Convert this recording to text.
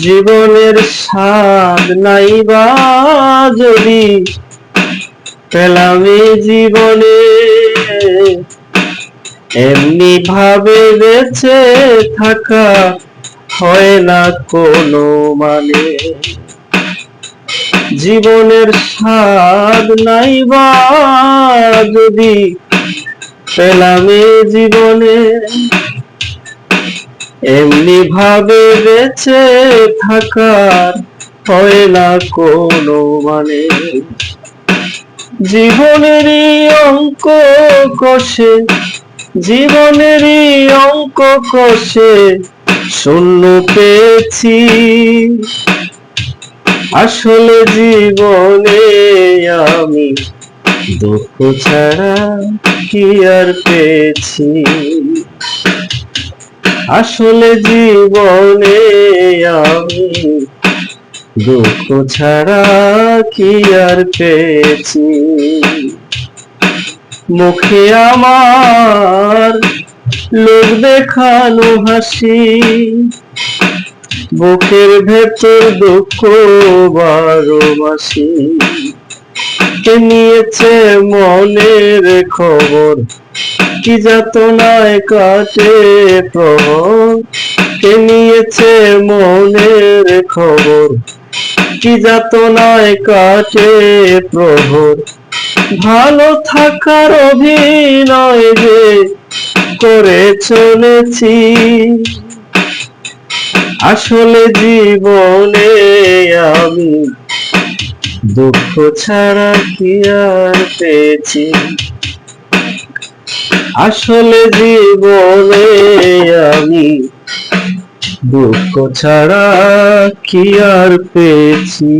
জীবনের স্বাদ নাইবা যদি পেলাম এই জীবনে, এমনি ভাবে বেঁচে থাকা হয় না কোনো মানে। জীবনের স্বাদ নাইবা যদি পেলাম এই জীবনে, এমনি ভাবে বেঁচে থাকার হয় না কোনো মানে। জীবনেরই অঙ্ক কষে, জীবনেরই অঙ্ক কষে শূন্য পেয়েছি। আসলে জীবনে আমি দুঃখ ছাড়া কি আর পেয়েছি। আসলে জীবনে আমি দুঃখ ছাড়া কি আর পেয়েছি। মুখে আমার লোক দেখানো হাসি, বুকের ভেতর দুঃখ বারো মাসি। কে নিয়েছে মনের খবর, কি যাতনায় কাটে প্রহর। কে নিয়েছে মনের খবর, কি যাতনায় কাটে প্রহর। ভালো থাকার অভিনয় যে করে চলেছি, আসলে জীবনে আমি দুঃখ ছাড়া কি আর পেয়েছি। আসলে জীবনে আমি দুঃখ ছাড়া কি আর পেয়েছি।